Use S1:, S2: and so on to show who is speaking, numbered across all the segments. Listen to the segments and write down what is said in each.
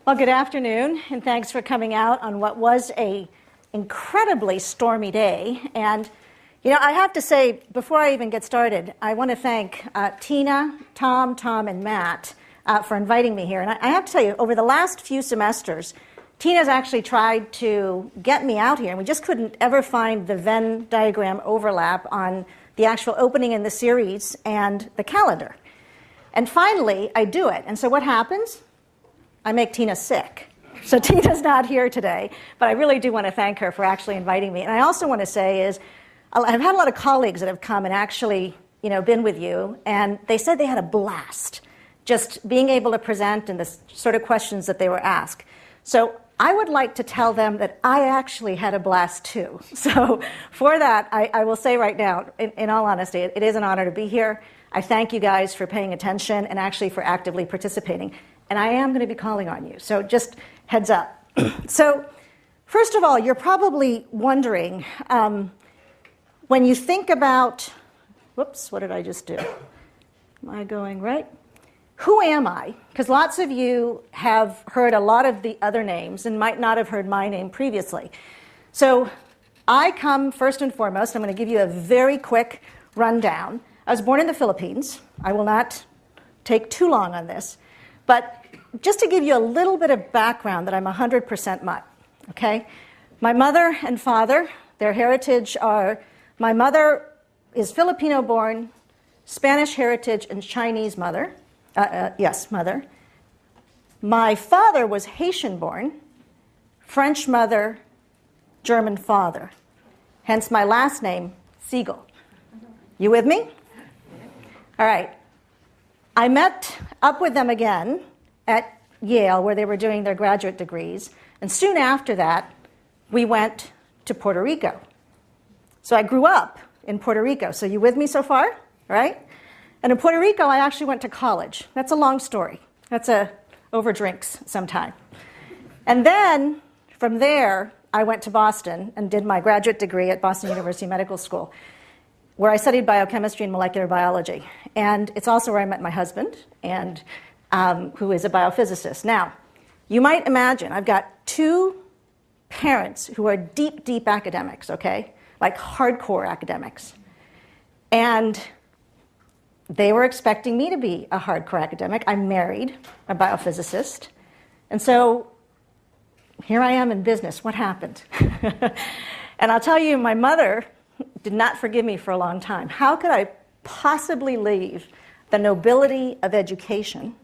S1: Well, good afternoon, and thanks for coming out on what was an incredibly stormy day. And, you know, I have to say, before I even get started, I want to thank Tina, Tom, and Matt for inviting me here. And I have to tell you, over the last few semesters, Tina's actually tried to get me out here, and we just couldn't ever find the Venn diagram overlap on the actual opening in the series and the calendar. And finally, I do it. And so what happens? I make Tina sick. So Tina's not here today, but I really do want to thank her for actually inviting me. And I also want to say is, I've had a lot of colleagues that have come and actually, been with you, and they said they had a blast just being able to present and the sort of questions that they were asked. So I would like to tell them that I actually had a blast too. So for that, I will say right now, in all honesty, it is an honor to be here. I thank you guys for paying attention and actually for actively participating. And I am going to be calling on you, so just heads up. So first of all, you're probably wondering, when you think about, whoops, what did I just do? Am I going right? Who am I? Because lots of you have heard a lot of the other names and might not have heard my name previously. So I come, first and foremost, I'm going to give you a very quick rundown. I was born in the Philippines. I will not take too long on this. But just to give you a little bit of background that I'm 100% Mutt, okay? My mother and father, their heritage are, my mother is Filipino-born, Spanish heritage, and Chinese mother. Mother. My father was Haitian-born, French mother, German father. Hence my last name, Siegel. You with me? All right. I met up with them again at Yale, where they were doing their graduate degrees. And soon after that, we went to Puerto Rico. So I grew up in Puerto Rico. So you with me so far? Right? And in Puerto Rico, I actually went to college. That's a long story. That's over drinks sometime. And then from there, I went to Boston and did my graduate degree at Boston University Medical School, where I studied biochemistry and molecular biology. And it's also where I met my husband, and who is a biophysicist. Now, you might imagine, I've got two parents who are deep, deep academics, okay? Like hardcore academics. And they were expecting me to be a hardcore academic. I'm married, a biophysicist. And so here I am in business. What happened? And I'll tell you, my mother did not forgive me for a long time. How could I possibly leave the nobility of education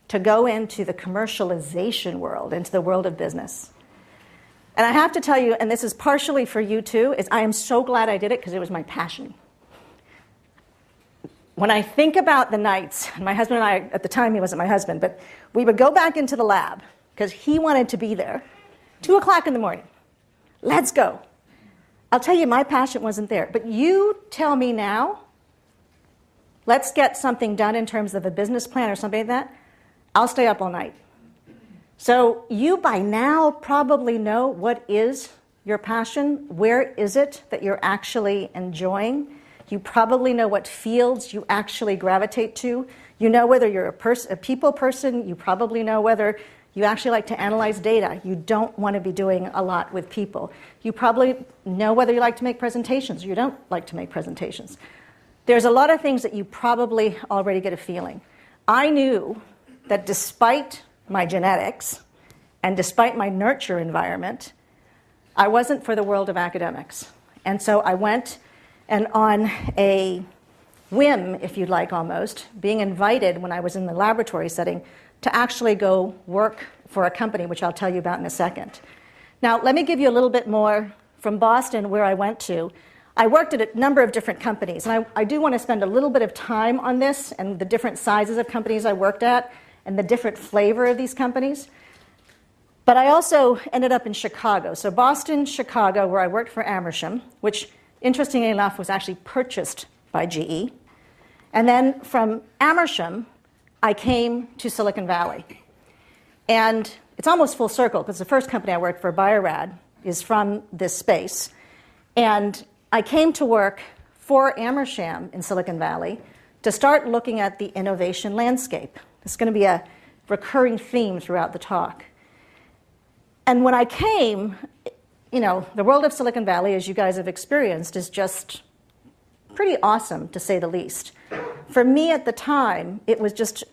S1: to go into the commercialization world, into the world of business? And I have to tell you, and this is partially for you too, is I am so glad I did it because it was my passion. When I think about the nights, and my husband and I, at the time he wasn't my husband, but we would go back into the lab because he wanted to be there, 2 o'clock in the morning. Let's go. I'll tell you, my passion wasn't there. But you tell me now, let's get something done in terms of a business plan or something like that, I'll stay up all night. So you by now probably know what is your passion. Where is it that you're actually enjoying? You probably know what fields you actually gravitate to. You know whether you're a people person. You probably know whether you actually like to analyze data. You don't want to be doing a lot with people. You probably know whether you like to make presentations or you don't like to make presentations. There's a lot of things that you probably already get a feeling. I knew that despite my genetics and despite my nurture environment, I wasn't for the world of academics. And so I went, and on a whim, if you'd like almost, being invited when I was in the laboratory setting to actually go work for a company, which I'll tell you about in a second. Now, let me give you a little bit more from Boston, where I went to. I worked at a number of different companies, and I do want to spend a little bit of time on this and the different sizes of companies I worked at and the different flavor of these companies. But I also ended up in Chicago. So Boston, Chicago, where I worked for Amersham, which, interestingly enough, was actually purchased by GE. And then from Amersham, I came to Silicon Valley. And it's almost full circle, because the first company I worked for, Bio-Rad, is from this space. And I came to work for Amersham in Silicon Valley to start looking at the innovation landscape. It's going to be a recurring theme throughout the talk. And when I came, the world of Silicon Valley, as you guys have experienced, is just pretty awesome, to say the least. For me at the time, it was just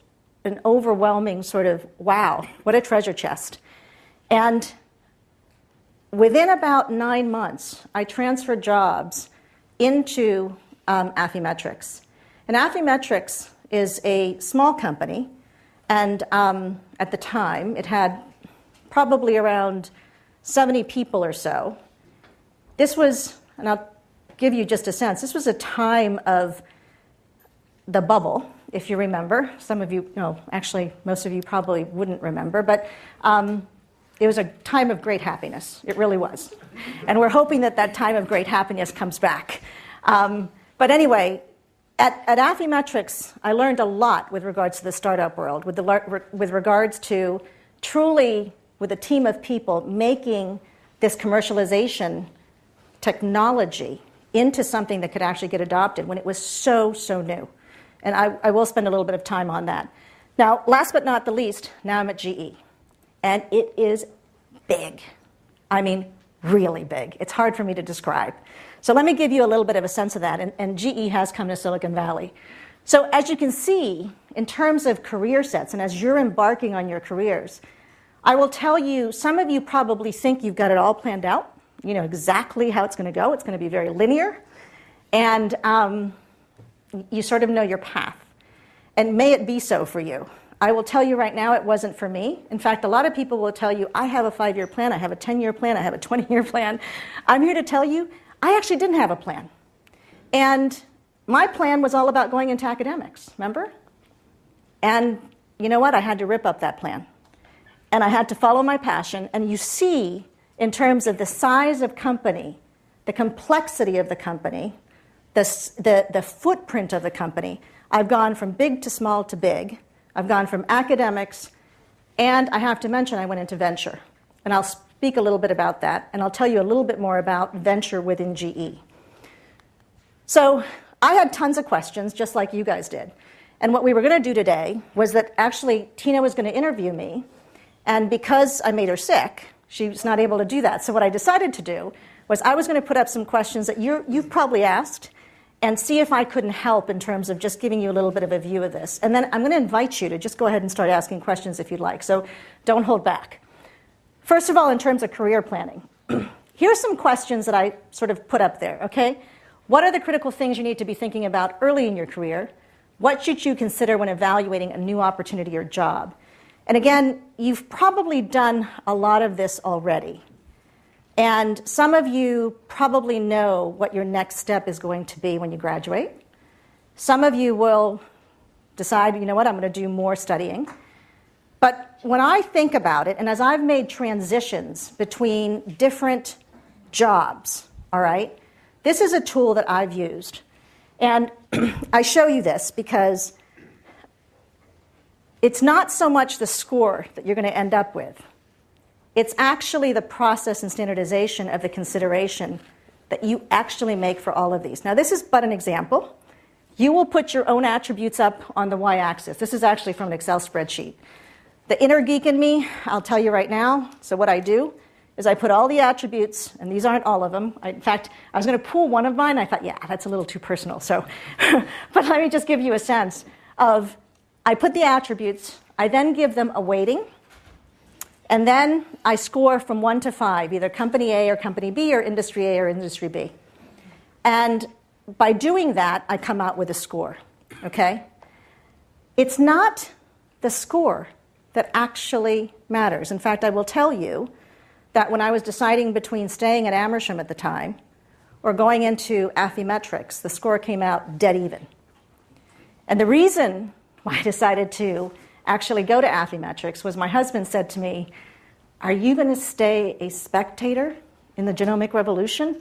S1: an overwhelming sort of, wow, what a treasure chest. And within about 9 months, I transferred jobs into Affymetrix. And Affymetrix is a small company, and at the time, it had probably around 70 people or so. This was, and I'll give you just a sense, this was a time of the bubble, if you remember. Some of you, actually, most of you probably wouldn't remember, but it was a time of great happiness. It really was. And we're hoping that that time of great happiness comes back. But anyway, at Affymetrix, I learned a lot with regards to the startup world, with regards to truly, with a team of people, making this commercialization technology into something that could actually get adopted when it was so, so new. And I will spend a little bit of time on that. Now, last but not the least, now I'm at GE. And it is big. I mean, really big. It's hard for me to describe. So let me give you a little bit of a sense of that. And GE has come to Silicon Valley. So as you can see, in terms of career sets, and as you're embarking on your careers, I will tell you, some of you probably think you've got it all planned out. You know exactly how it's going to go. It's going to be very linear. And you sort of know your path. And may it be so for you. I will tell you right now, it wasn't for me. In fact, a lot of people will tell you, I have a 5-year plan, I have a 10-year plan, I have a 20-year plan. I'm here to tell you, I actually didn't have a plan. And my plan was all about going into academics, remember? And you know what? I had to rip up that plan. And I had to follow my passion. And you see, in terms of the size of company, the complexity of the company, the footprint of the company, I've gone from big to small to big. I've gone from academics, and I have to mention I went into venture. And I'll speak a little bit about that, and I'll tell you a little bit more about venture within GE. So I had tons of questions, just like you guys did. And what we were going to do today was that actually Tina was going to interview me, and because I made her sick, she was not able to do that. So what I decided to do was I was going to put up some questions that you've probably asked, and see if I couldn't help in terms of just giving you a little bit of a view of this. And then I'm going to invite you to just go ahead and start asking questions if you'd like. So don't hold back. First of all, in terms of career planning, here's some questions that I sort of put up there, okay? What are the critical things you need to be thinking about early in your career? What should you consider when evaluating a new opportunity or job? And again, you've probably done a lot of this already. And some of you probably know what your next step is going to be when you graduate. Some of you will decide, you know what, I'm going to do more studying. But when I think about it, and as I've made transitions between different jobs, all right, this is a tool that I've used. And I show you this because it's not so much the score that you're going to end up with. It's actually the process and standardization of the consideration that you actually make for all of these. Now, this is but an example. You will put your own attributes up on the y-axis. This is actually from an Excel spreadsheet. The inner geek in me, I'll tell you right now, so what I do is I put all the attributes, and these aren't all of them. In fact, I was going to pull one of mine. I thought, yeah, that's a little too personal. So, but let me just give you a sense of, I put the attributes, I then give them a weighting, and then I score from 1 to 5, either company A or company B or industry A or industry B. And by doing that, I come out with a score, okay? It's not the score that actually matters. In fact, I will tell you that when I was deciding between staying at Amersham at the time or going into Affymetrix, the score came out dead even. And the reason why I decided to actually go to Affymetrix was my husband said to me, are you going to stay a spectator in the genomic revolution,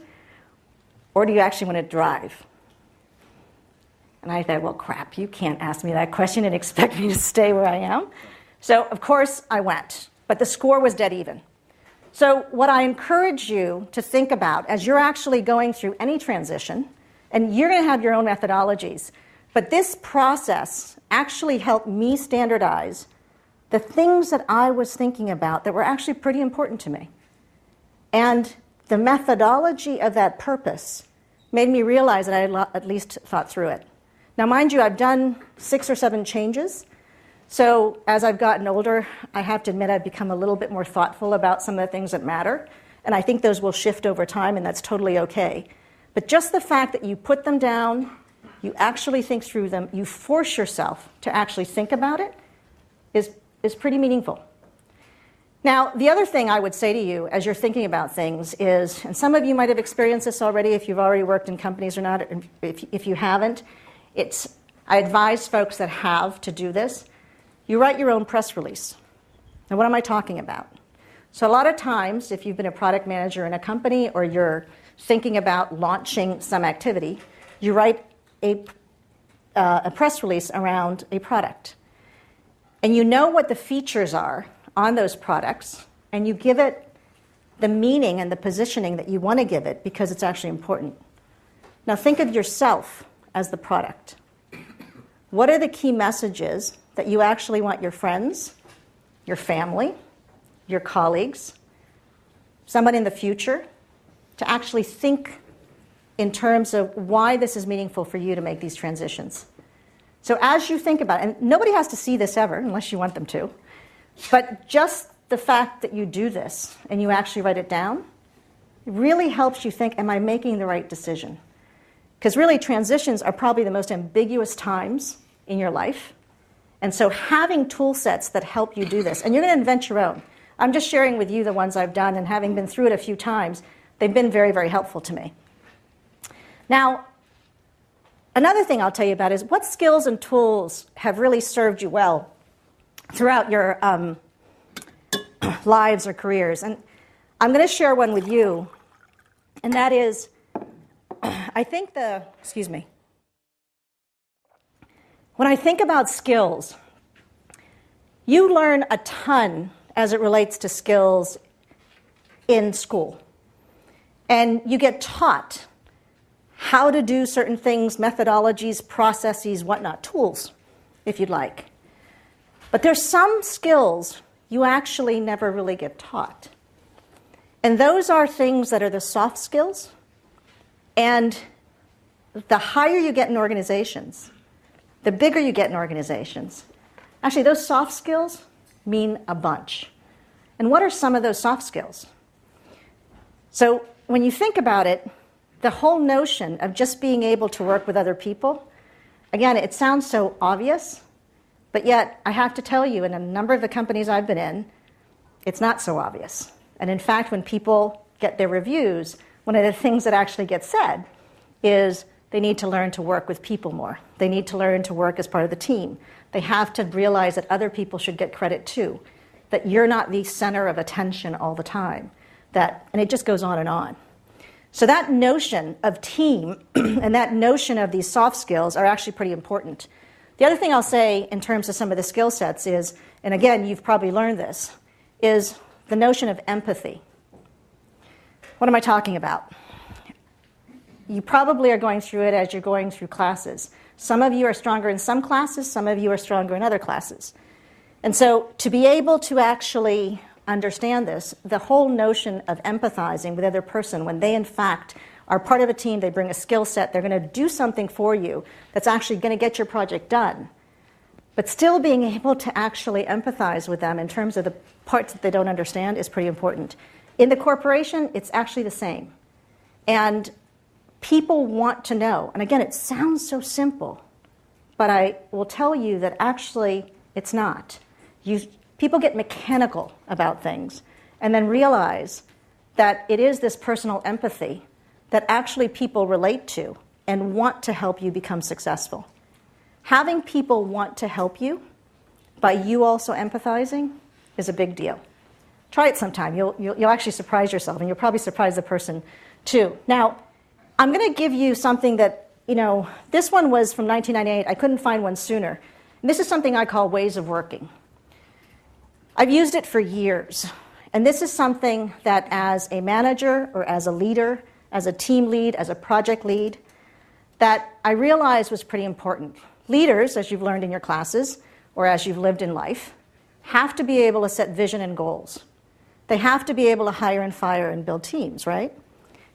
S1: or do you actually want to drive? And I thought, well, crap, you can't ask me that question and expect me to stay where I am. So, of course, I went, but the score was dead even. So what I encourage you to think about as you're actually going through any transition, and you're going to have your own methodologies, but this process actually helped me standardize the things that I was thinking about that were actually pretty important to me. And the methodology of that purpose made me realize that I had at least thought through it. Now, mind you, I've done 6 or 7 changes. So as I've gotten older, I have to admit I've become a little bit more thoughtful about some of the things that matter. And I think those will shift over time, and that's totally okay. But just the fact that you put them down, you actually think through them, you force yourself to actually think about it, is pretty meaningful. Now, the other thing I would say to you as you're thinking about things is, and some of you might have experienced this already if you've already worked in companies or not, if you haven't, I advise folks that have to do this. You write your own press release. Now, what am I talking about? So a lot of times, if you've been a product manager in a company or you're thinking about launching some activity, you write a press release around a product. And you know what the features are on those products, and you give it the meaning and the positioning that you want to give it because it's actually important. Now think of yourself as the product. What are the key messages that you actually want your friends, your family, your colleagues, someone in the future to actually think in terms of why this is meaningful for you to make these transitions? So as you think about it, and nobody has to see this ever unless you want them to, but just the fact that you do this and you actually write it down, it really helps you think, am I making the right decision? Because really transitions are probably the most ambiguous times in your life. And so having tool sets that help you do this, and you're going to invent your own. I'm just sharing with you the ones I've done, and having been through it a few times, they've been very, very helpful to me. Now, another thing I'll tell you about is what skills and tools have really served you well throughout your lives or careers. And I'm going to share one with you, and that is, I think when I think about skills, you learn a ton as it relates to skills in school. And you get taught how to do certain things, methodologies, processes, whatnot, tools, if you'd like. But there's some skills you actually never really get taught. And those are things that are the soft skills. And the higher you get in organizations, the bigger you get in organizations, actually those soft skills mean a bunch. And what are some of those soft skills? So when you think about it, the whole notion of just being able to work with other people, again, it sounds so obvious, but yet I have to tell you, in a number of the companies I've been in, it's not so obvious. And in fact, when people get their reviews, one of the things that actually gets said is they need to learn to work with people more. They need to learn to work as part of the team. They have to realize that other people should get credit too, that you're not the center of attention all the time. And it just goes on and on. So that notion of team and that notion of these soft skills are actually pretty important. The other thing I'll say in terms of some of the skill sets is, and again, you've probably learned this, is the notion of empathy. What am I talking about? You probably are going through it as you're going through classes. Some of you are stronger in some classes, some of you are stronger in other classes. And so to be able to actually understand this, the whole notion of empathizing with the other person when they in fact are part of a team, they bring a skill set, they're going to do something for you that's actually going to get your project done. But still being able to actually empathize with them in terms of the parts that they don't understand is pretty important. In the corporation, it's actually the same. And people want to know, and again, it sounds so simple, but I will tell you that actually it's not. People get mechanical about things and then realize that it is this personal empathy that actually people relate to and want to help you become successful. Having people want to help you by you also empathizing is a big deal. Try it sometime. You'll actually surprise yourself, and you'll probably surprise the person too. Now, I'm going to give you something that, this one was from 1998. I couldn't find one sooner. And this is something I call ways of working. I've used it for years. And this is something that as a manager or as a leader, as a team lead, as a project lead, that I realized was pretty important. Leaders, as you've learned in your classes or as you've lived in life, have to be able to set vision and goals. They have to be able to hire and fire and build teams, right?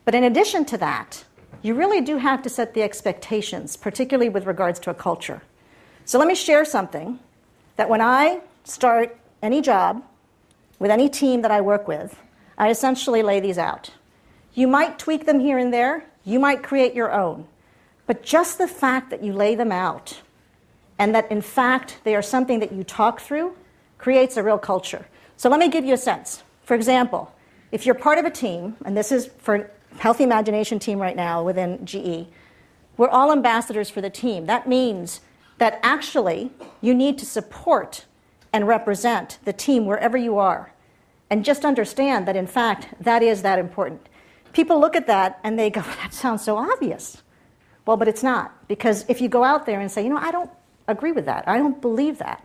S1: But in addition to that, you really do have to set the expectations, particularly with regards to a culture. So let me share something that when I start any job with any team that I work with, I essentially lay these out. You might tweak them here and there. You might create your own. But just the fact that you lay them out and that, in fact, they are something that you talk through creates a real culture. So let me give you a sense. For example, if you're part of a team, and this is for Healthy Imagination team right now within GE, we're all ambassadors for the team. That means that actually you need to support and represent the team wherever you are. And just understand that, in fact, that is that important. People look at that and they go, that sounds so obvious. Well, but it's not. Because if you go out there and say, I don't agree with that, I don't believe that,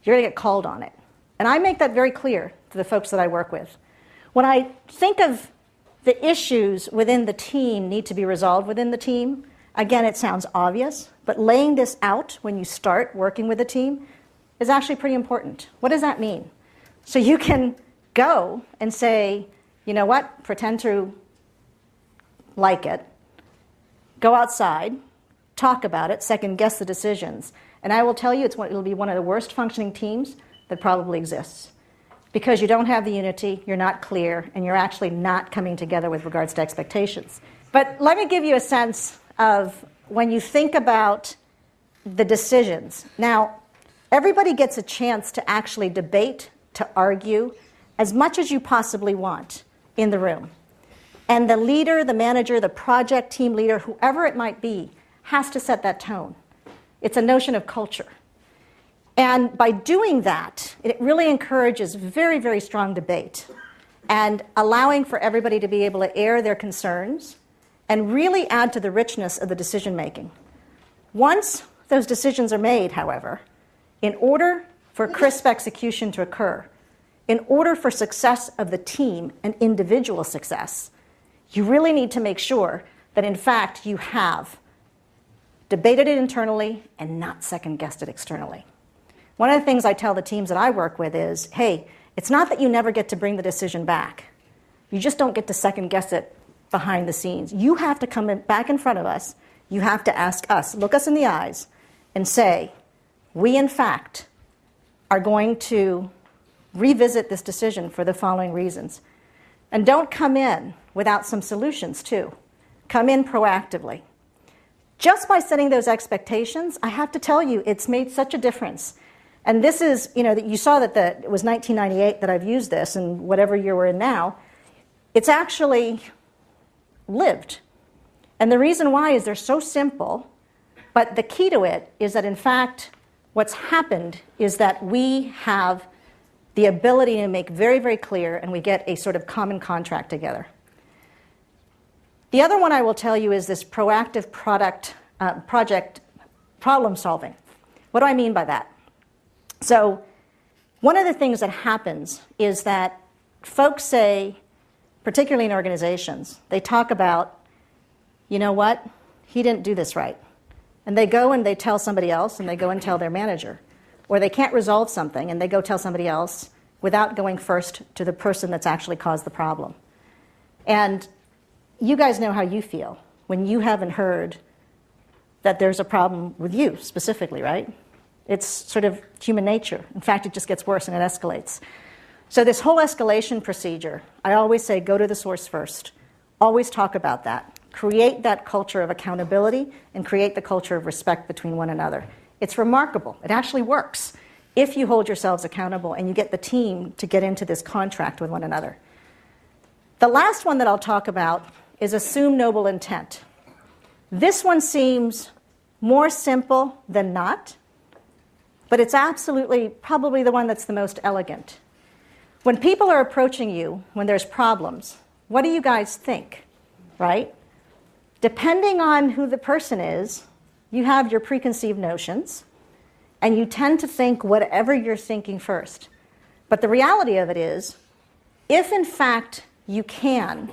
S1: you're going to get called on it. And I make that very clear to the folks that I work with. When I think of the issues within the team need to be resolved within the team, again, it sounds obvious, but laying this out when you start working with a team is actually pretty important. What does that mean? So you can go and say, you know what, pretend to like it, go outside, talk about it, second guess the decisions. And I will tell you, it'll be one of the worst functioning teams that probably exists. Because you don't have the unity, you're not clear, and you're actually not coming together with regards to expectations. But let me give you a sense of when you think about the decisions. Now, everybody gets a chance to actually debate, to argue, as much as you possibly want in the room. And the leader, the manager, the project team leader, whoever it might be, has to set that tone. It's a notion of culture. And by doing that, it really encourages very, very strong debate and allowing for everybody to be able to air their concerns and really add to the richness of the decision making. Once those decisions are made, however, in order for crisp execution to occur, in order for success of the team and individual success, you really need to make sure that, in fact, you have debated it internally and not second-guessed it externally. One of the things I tell the teams that I work with is, hey, it's not that you never get to bring the decision back. You just don't get to second-guess it behind the scenes. You have to come back in front of us. You have to ask us, look us in the eyes, and say, we, in fact, are going to revisit this decision for the following reasons. And don't come in without some solutions, too. Come in proactively. Just by setting those expectations, I have to tell you, it's made such a difference. And this is, you saw that it was 1998 that I've used this, and whatever year we're in now, it's actually lived. And the reason why is they're so simple, but the key to it is that, in fact, what's happened is that we have the ability to make very, very clear, and we get a sort of common contract together. The other one I will tell you is this proactive project problem solving. What do I mean by that? So one of the things that happens is that folks say, particularly in organizations, they talk about, you know what, he didn't do this right. And they go and they tell somebody else, and they go and tell their manager. Or they can't resolve something, and they go tell somebody else without going first to the person that's actually caused the problem. And you guys know how you feel when you haven't heard that there's a problem with you specifically, right? It's sort of human nature. In fact, it just gets worse and it escalates. So this whole escalation procedure, I always say go to the source first. Always talk about that. Create that culture of accountability and create the culture of respect between one another. It's remarkable. It actually works if you hold yourselves accountable and you get the team to get into this contract with one another. The last one that I'll talk about is assume noble intent. This one seems more simple than not, but it's absolutely probably the one that's the most elegant. When people are approaching you, when there's problems, what do you guys think, right? Depending on who the person is, you have your preconceived notions, and you tend to think whatever you're thinking first. But the reality of it is, if in fact you can,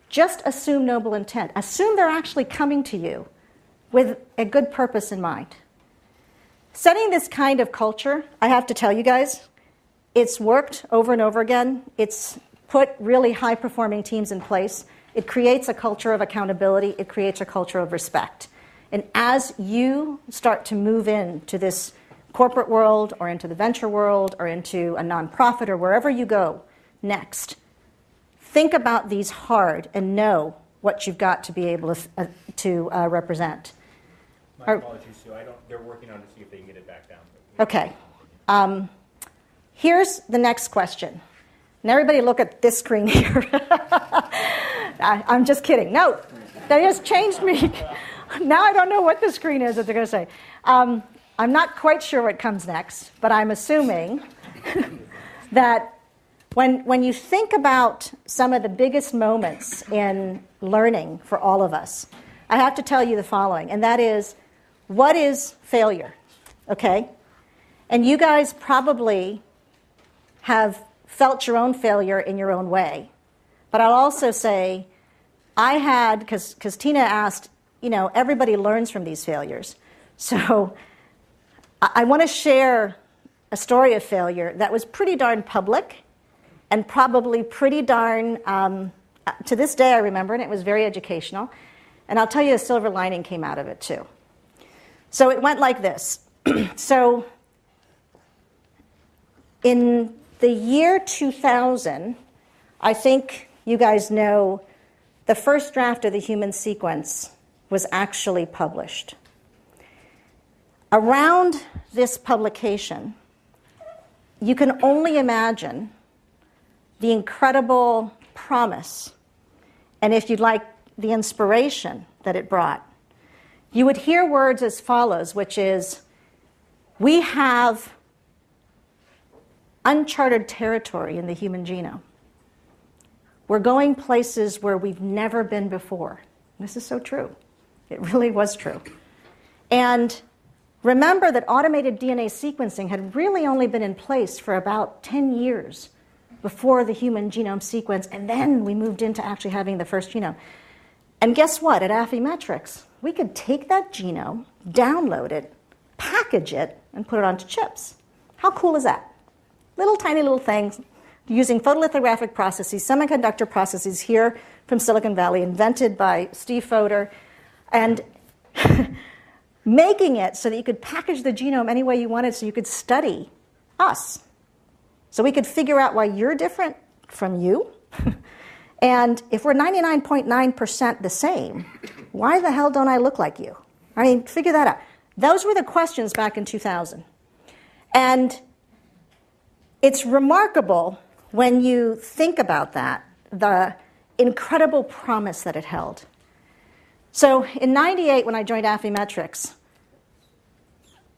S1: just assume noble intent. Assume they're actually coming to you with a good purpose in mind. Setting this kind of culture, I have to tell you guys, it's worked over and over again. It's put really high-performing teams in place. It creates a culture of accountability. It creates a culture of respect. And as you start to move into this corporate world or into the venture world or into a nonprofit or wherever you go next, think about these hard and know what you've got to be able to represent.
S2: My apologies, Sue. They're working on to see if they can get it back down.
S1: Okay. Here's the next question. And everybody look at this screen here. I'm just kidding. No, they just changed me. Now I don't know what the screen is that they're going to say. I'm not quite sure what comes next, but I'm assuming that when you think about some of the biggest moments in learning for all of us, I have to tell you the following, and that is, what is failure? Okay? And you guys probably have felt your own failure in your own way. But I'll also say, I had, because Tina asked, everybody learns from these failures. So I want to share a story of failure that was pretty darn public and probably pretty darn, to this day I remember, and it was very educational. And I'll tell you a silver lining came out of it too. So it went like this. So in the year 2000, I think you guys know the first draft of the human sequence was actually published. Around this publication, you can only imagine the incredible promise, and if you'd like, the inspiration that it brought. You would hear words as follows, which is, we have uncharted territory in the human genome. We're going places where we've never been before. This is so true. It really was true. And remember that automated DNA sequencing had really only been in place for about 10 years before the human genome sequence, and then we moved into actually having the first genome. And guess what? At Affymetrix, we could take that genome, download it, package it, and put it onto chips. How cool is that? Little tiny little things using photolithographic processes, semiconductor processes here from Silicon Valley, invented by Steve Fodor, and making it so that you could package the genome any way you wanted so you could study us. So we could figure out why you're different from you. And if we're 99.9% the same, why the hell don't I look like you? I mean, figure that out. Those were the questions back in 2000. And it's remarkable when you think about that, the incredible promise that it held. So in 98, when I joined Affymetrix,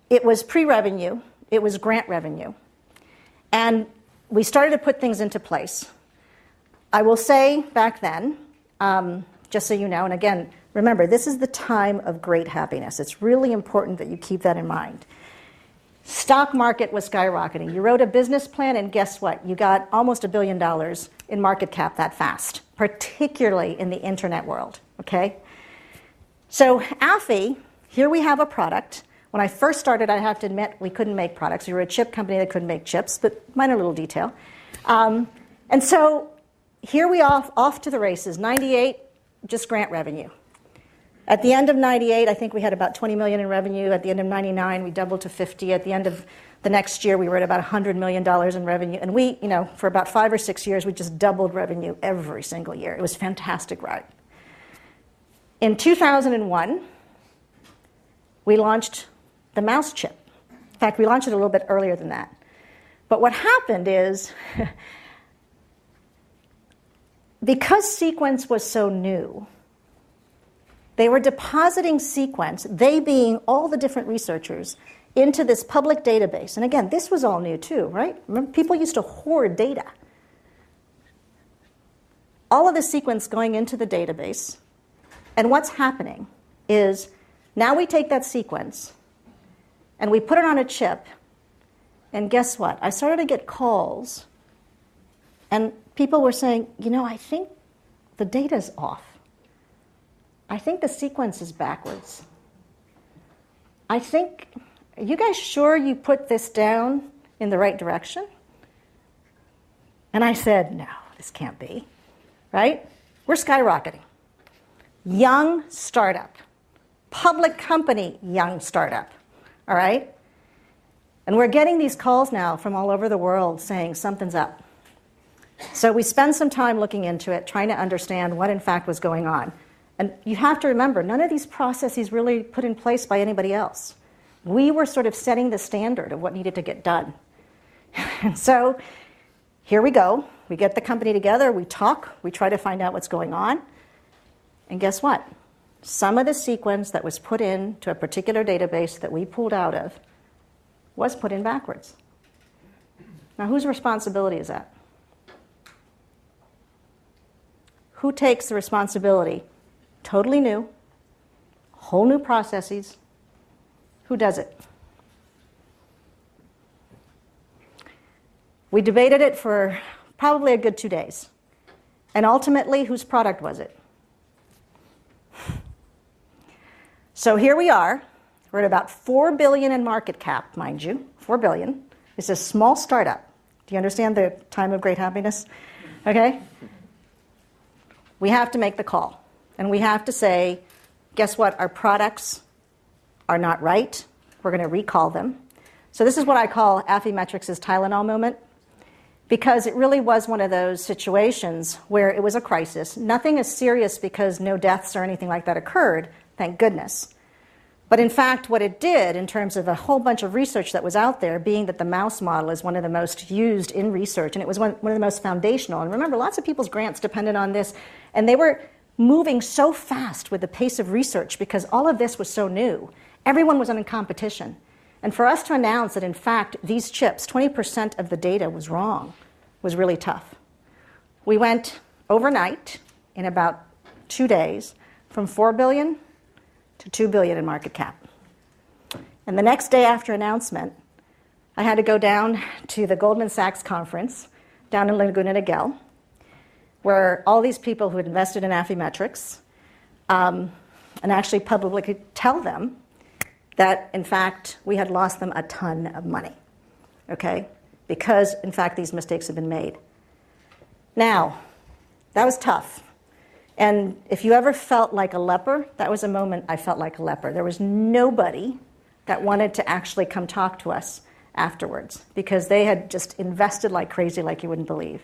S1: it was pre-revenue, it was grant revenue. And we started to put things into place. I will say back then, just so you know, and again, remember, this is the time of great happiness. It's really important that you keep that in mind. Stock market was skyrocketing. You wrote a business plan, and guess what? You got almost $1 billion in market cap that fast, particularly in the internet world, okay? So Affy, here we have a product. When I first started, I have to admit, we couldn't make products. We were a chip company that couldn't make chips, but minor little detail. And so here we off to the races. 98, just grant revenue. At the end of 98, I think we had about 20 million in revenue. At the end of 99, we doubled to 50. At the end of the next year, we were at about $100 million in revenue. And we, for about 5 or 6 years, we just doubled revenue every single year. It was a fantastic ride. In 2001, we launched the mouse chip. In fact, we launched it a little bit earlier than that. But what happened is, because sequence was so new, they were depositing sequence, they being all the different researchers, into this public database. And again, this was all new too, right? Remember, people used to hoard data. All of the sequence going into the database. And what's happening is, now we take that sequence and we put it on a chip, and guess what? I started to get calls, and people were saying, I think the data's off. I think the sequence is backwards. I think are you guys sure you put this down in the right direction? And I said, no, this can't be, right? We're skyrocketing. Young startup. Public company, young startup, all right? And we're getting these calls now from all over the world saying something's up. So we spend some time looking into it, trying to understand what in fact was going on. And you have to remember, none of these processes really put in place by anybody else. We were sort of setting the standard of what needed to get done. And so here we go. We get the company together, we talk, we try to find out what's going on. And guess what? Some of the sequence that was put into a particular database that we pulled out of was put in backwards. Now, whose responsibility is that? Who takes the responsibility? Totally new, whole new processes. Who does it? We debated it for probably a good 2 days. And ultimately, whose product was it? So here we are. We're at about $4 billion in market cap, mind you. $4 billion. It's a small startup. Do you understand the time of great happiness? Okay? We have to make the call. And we have to say, guess what? Our products are not right. We're going to recall them. So this is what I call Affymetrix' Tylenol moment, because it really was one of those situations where it was a crisis. Nothing is serious because no deaths or anything like that occurred, thank goodness. But in fact, what it did in terms of a whole bunch of research that was out there, being that the mouse model is one of the most used in research, and it was one of the most foundational. And remember, lots of people's grants depended on this, and they were moving so fast with the pace of research because all of this was so new. Everyone was in competition. And for us to announce that, in fact, these chips, 20% of the data was wrong, was really tough. We went overnight, in about 2 days, from 4 billion to 2 billion in market cap. And the next day after announcement, I had to go down to the Goldman Sachs conference down in Laguna Niguel, where all these people who had invested in Affymetrix and actually publicly tell them that, in fact, we had lost them a ton of money, okay? Because, in fact, these mistakes had been made. Now, that was tough. And if you ever felt like a leper, that was a moment I felt like a leper. There was nobody that wanted to actually come talk to us afterwards because they had just invested like crazy, like you wouldn't believe.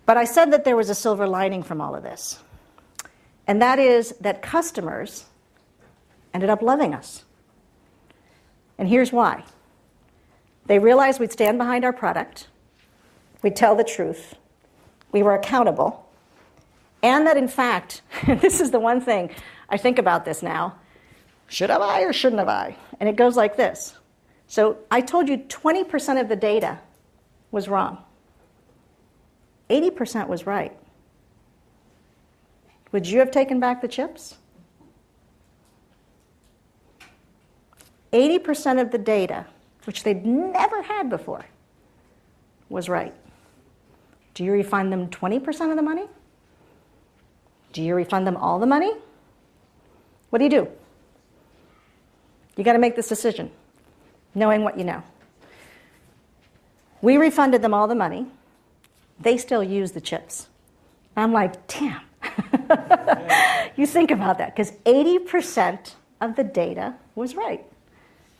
S1: But I said that there was a silver lining from all of this. And that is that customers ended up loving us. And here's why. They realized we'd stand behind our product, we'd tell the truth, we were accountable, and that in fact, this is the one thing I think about this now, should have I or shouldn't have I? And it goes like this. So I told you 20% of the data was wrong. 80% was right. Would you have taken back the chips? 80% of the data, which they'd never had before, was right. Do you refund them 20% of the money? Do you refund them all the money? What do? You got to make this decision, knowing what you know. We refunded them all the money. They still use the chips. I'm like, damn. You think about that, because 80% of the data was right.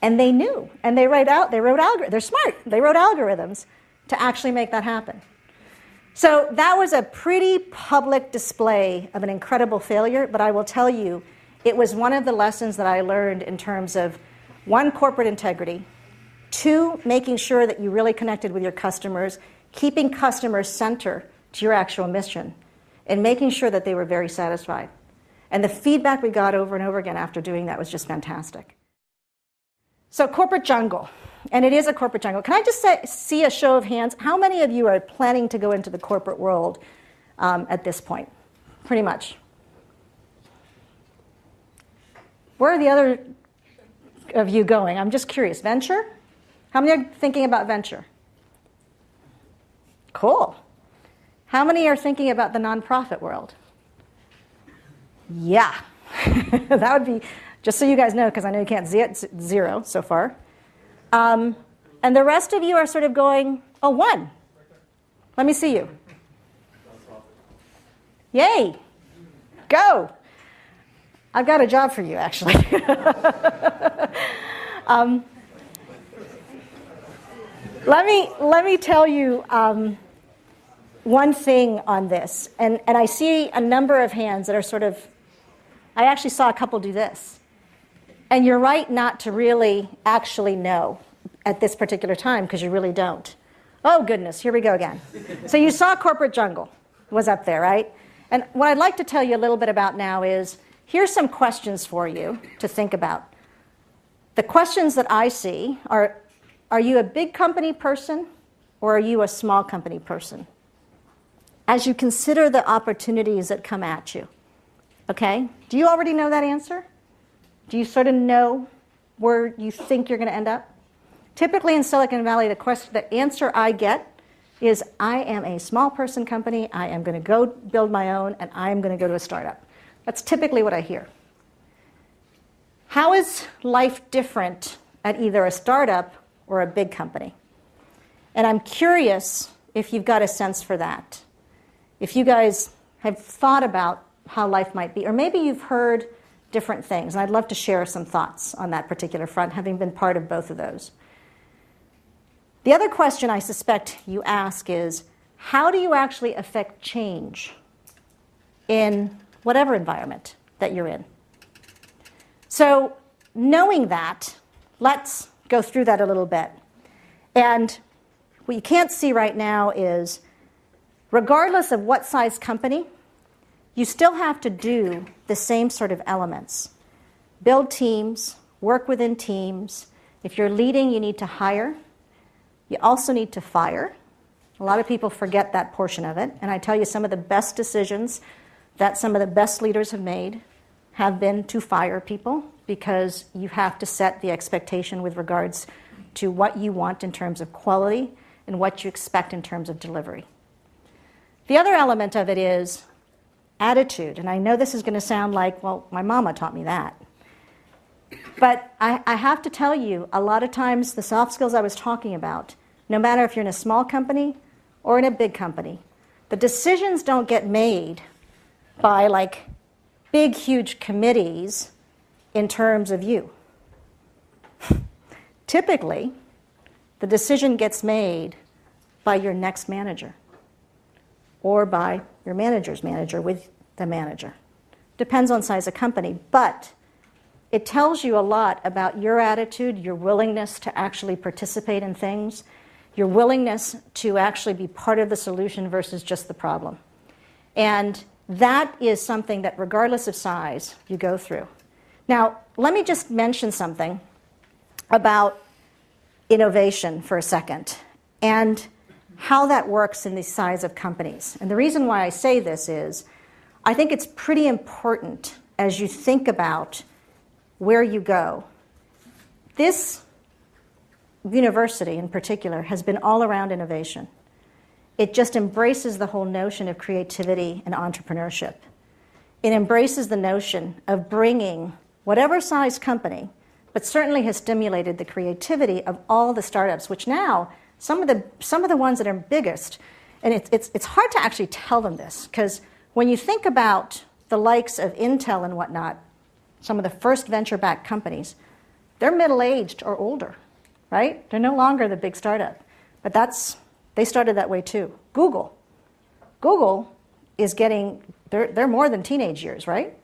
S1: And they knew, and they wrote algorithms. They're smart. They wrote algorithms to actually make that happen. So that was a pretty public display of an incredible failure, but I will tell you, it was one of the lessons that I learned in terms of, 1, corporate integrity, 2, making sure that you really connected with your customers, keeping customers center to your actual mission, and making sure that they were very satisfied. And the feedback we got over and over again after doing that was just fantastic. So corporate jungle, and it is a corporate jungle. Can I just see a show of hands? How many of you are planning to go into the corporate world at this point? Pretty much. Where are the other of you going? I'm just curious. Venture? How many are thinking about venture? Cool. How many are thinking about the nonprofit world? Yeah. That would be Just so you guys know, because I know you can't see it, 0 so far. And the rest of you are sort of going, oh, 1. Let me see you. Yay. Go. I've got a job for you, actually. Let me tell you one thing on this. And I see a number of hands that are sort of, I actually saw a couple do this. And you're right not to really actually know at this particular time, because you really don't. Oh, goodness, here we go again. So you saw corporate jungle was up there, right? And what I'd like to tell you a little bit about now is, here's some questions for you to think about. The questions that I see are you a big company person or are you a small company person? As you consider the opportunities that come at you, okay? Do you already know that answer? Do you sort of know where you think you're going to end up? Typically in Silicon Valley, the answer I get is, I am a small person company, I am going to go build my own, and I am going to go to a startup. That's typically what I hear. How is life different at either a startup or a big company? And I'm curious if you've got a sense for that. If you guys have thought about how life might be, or maybe you've heard different things, and I'd love to share some thoughts on that particular front, having been part of both of those. The other question I suspect you ask is, how do you actually affect change in whatever environment that you're in? So knowing that, let's go through that a little bit. And what you can't see right now is, regardless of what size company, you still have to do the same sort of elements. Build teams, work within teams. If you're leading, you need to hire. You also need to fire. A lot of people forget that portion of it. And I tell you, some of the best decisions that some of the best leaders have made have been to fire people, because you have to set the expectation with regards to what you want in terms of quality and what you expect in terms of delivery. The other element of it is attitude. And I know this is going to sound like, well, my mama taught me that. But I have to tell you, a lot of times the soft skills I was talking about, no matter if you're in a small company or in a big company, the decisions don't get made by like big, huge committees in terms of you. Typically, the decision gets made by your next manager or by your manager's manager with the manager. Depends on size of company, but it tells you a lot about your attitude, your willingness to actually participate in things, your willingness to actually be part of the solution versus just the problem. And that is something that, regardless of size, you go through. Now, let me just mention something about innovation for a second and how that works in the size of companies. And the reason why I say this is, I think it's pretty important as you think about where you go. This university in particular has been all around innovation. It just embraces the whole notion of creativity and entrepreneurship. It embraces the notion of bringing whatever size company, but certainly has stimulated the creativity of all the startups, which now, some of the ones that are biggest, and it's hard to actually tell them this, because when you think about the likes of Intel and whatnot, some of the first venture-backed companies, they're middle-aged or older, right? They're no longer the big startup. But they started that way too. Google is getting, they're more than teenage years, right?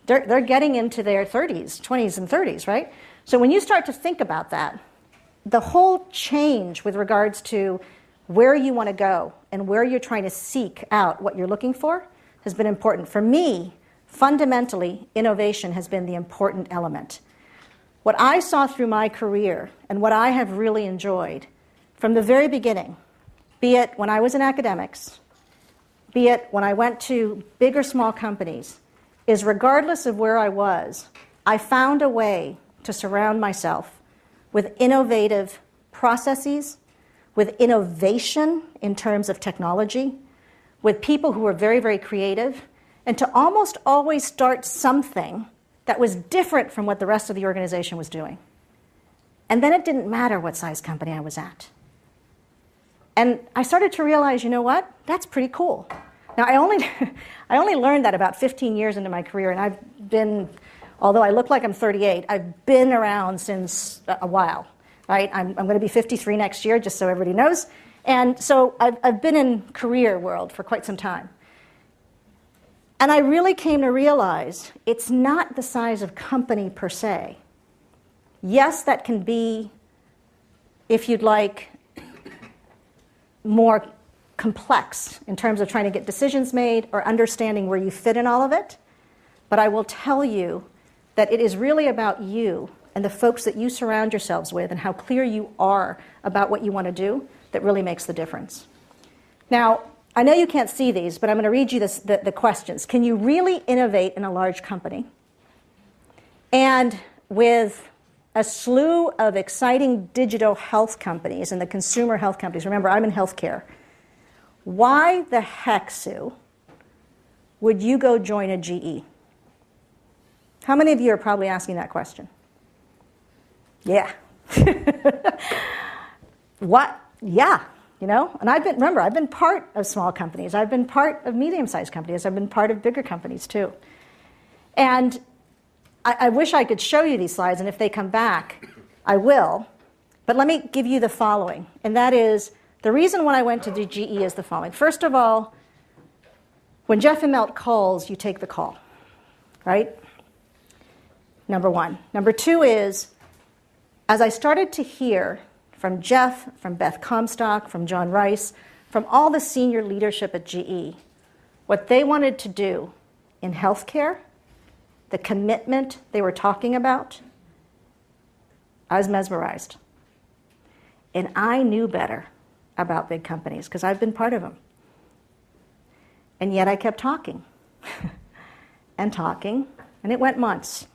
S1: They're getting into their 30s, 20s and 30s, right? So when you start to think about that, the whole change with regards to where you want to go and where you're trying to seek out what you're looking for has been important. For me, fundamentally, innovation has been the important element. What I saw through my career and what I have really enjoyed from the very beginning, be it when I was in academics, be it when I went to big or small companies, is regardless of where I was, I found a way to surround myself with innovative processes, with innovation in terms of technology, with people who are very, very creative, and to almost always start something that was different from what the rest of the organization was doing. And then it didn't matter what size company I was at. And I started to realize, you know what? That's pretty cool. Now, I only learned that about 15 years into my career, and I've been, although I look like I'm 38, I've been around since a while, right? I'm going to be 53 next year, just so everybody knows. And so I've been in career world for quite some time. And I really came to realize it's not the size of company per se. Yes, that can be, if you'd like, more complex in terms of trying to get decisions made or understanding where you fit in all of it. But I will tell you that it is really about you and the folks that you surround yourselves with and how clear you are about what you want to do that really makes the difference. Now, I know you can't see these, but I'm going to read you the questions. Can you really innovate in a large company? And with a slew of exciting digital health companies and the consumer health companies, remember, I'm in healthcare. Why the heck, Sue, would you go join a GE? How many of you are probably asking that question? Yeah. What? Yeah. You know, and I've been part of small companies. I've been part of medium-sized companies. I've been part of bigger companies too. And I wish I could show you these slides, and if they come back, I will. But let me give you the following, and that is the reason when I went to the GE is the following. First of all, when Jeff Immelt calls, you take the call, right? Number one. Number two is, as I started to hear from Jeff, from Beth Comstock, from John Rice, from all the senior leadership at GE, what they wanted to do in healthcare, the commitment they were talking about, I was mesmerized. And I knew better about big companies because I've been part of them. And yet I kept talking and talking, and it went months.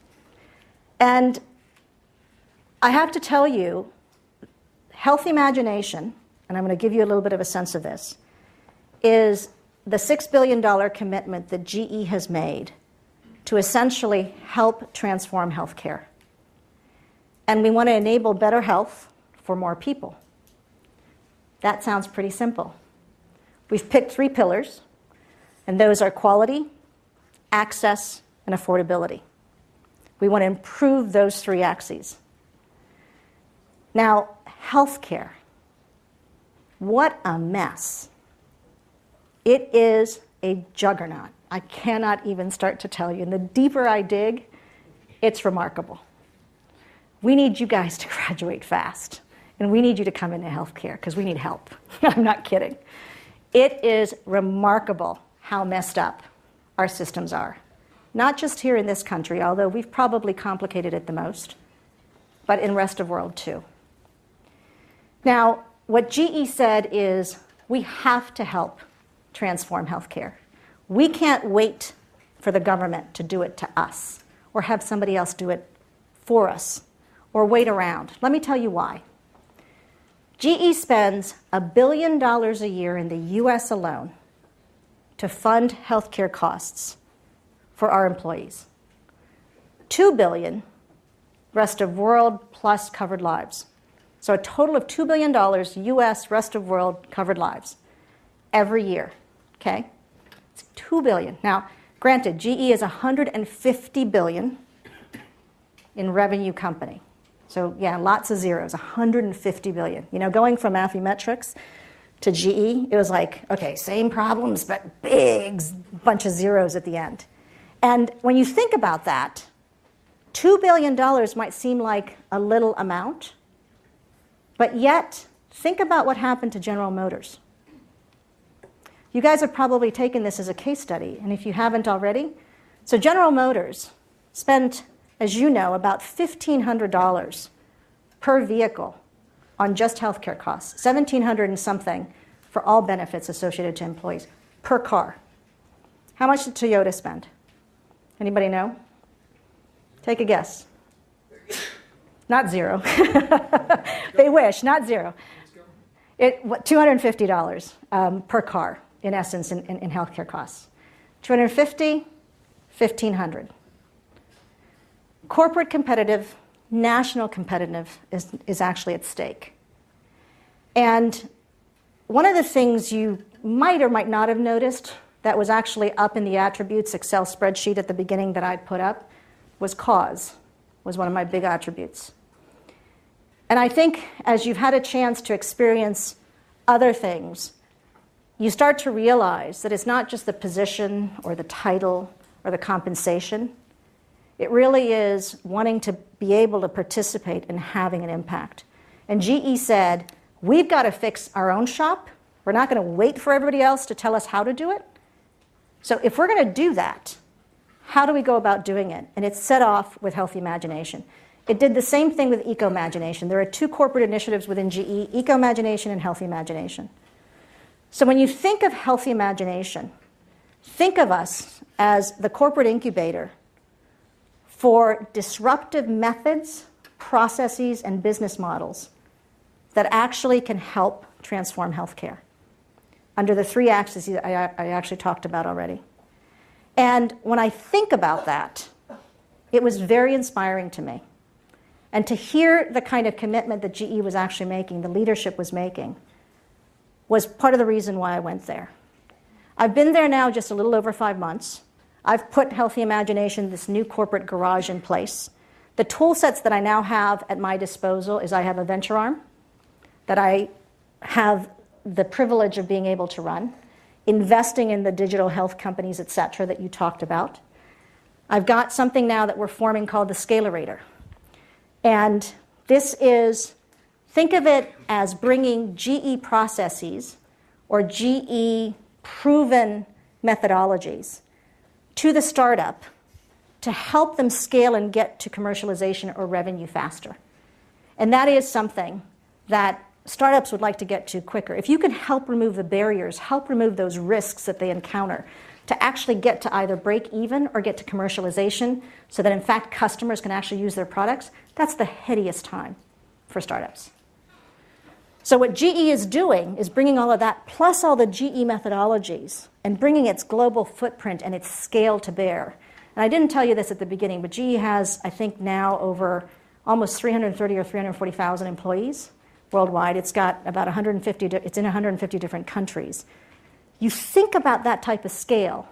S1: And I have to tell you, healthy imagination, and I'm going to give you a little bit of a sense of this, is the $6 billion commitment that GE has made to essentially help transform healthcare. And we want to enable better health for more people. That sounds pretty simple. We've picked 3 pillars, and those are quality, access, and affordability. We want to improve those 3 axes. Now, healthcare, what a mess. It is a juggernaut. I cannot even start to tell you. And the deeper I dig, it's remarkable. We need you guys to graduate fast. And we need you to come into healthcare because we need help. I'm not kidding. It is remarkable how messed up our systems are. Not just here in this country, although we've probably complicated it the most, but in the rest of the world too. Now, what GE said is we have to help transform healthcare. We can't wait for the government to do it to us or have somebody else do it for us or wait around. Let me tell you why. GE spends $1 billion a year in the US alone to fund healthcare costs for our employees. $2 billion rest of world plus covered lives. So a total of $2 billion US rest of world covered lives every year, okay? It's $2 billion. Now, granted, GE is $150 billion in revenue company. So yeah, lots of zeros, $150 billion. You know, going from Affymetrix to GE, it was like, okay, same problems, but big bunch of zeros at the end. And when you think about that, $2 billion might seem like a little amount, but yet, think about what happened to General Motors. You guys have probably taken this as a case study, and if you haven't already, so General Motors spent, as you know, about $1,500 per vehicle on just healthcare costs, $1,700 and something for all benefits associated to employees per car. How much did Toyota spend? Anybody know? Take a guess. Not zero. They wish, not zero. $250 per car, in essence, in healthcare costs. $250, $1,500. corporate competitive, national competitive is actually at stake. And one of the things you might or might not have noticed that was actually up in the attributes Excel spreadsheet at the beginning that I'd put up was cause, was one of my big attributes. And I think as you've had a chance to experience other things, you start to realize that it's not just the position or the title or the compensation. It really is wanting to be able to participate in having an impact. And GE said, we've got to fix our own shop. We're not going to wait for everybody else to tell us how to do it. So if we're going to do that, how do we go about doing it? And it's set off with Healthy Imagination. It did the same thing with Eco-Imagination. There are two corporate initiatives within GE, Eco-Imagination and Healthy Imagination. So when you think of Healthy Imagination, think of us as the corporate incubator for disruptive methods, processes, and business models that actually can help transform healthcare under the three axes I actually talked about already. And when I think about that, it was very inspiring to me. And to hear the kind of commitment that GE was actually making, the leadership was making, was part of the reason why I went there. I've been there now just a little over 5 months. I've put Healthy Imagination, this new corporate garage, in place. The tool sets that I now have at my disposal is I have a venture arm that I have the privilege of being able to run, investing in the digital health companies, et cetera, that you talked about. I've got something now that we're forming called the Scalerator. And this is, think of it as bringing GE processes or GE proven methodologies to the startup to help them scale and get to commercialization or revenue faster. And that is something that startups would like to get to quicker. If you can help remove the barriers, help remove those risks that they encounter to actually get to either break even or get to commercialization so that in fact customers can actually use their products, that's the headiest time for startups. So what GE is doing is bringing all of that plus all the GE methodologies and bringing its global footprint and its scale to bear. And I didn't tell you this at the beginning, but GE has, I think now, over almost 330 or 340,000 employees worldwide. It's got about 150, it's in 150 different countries. You think about that type of scale.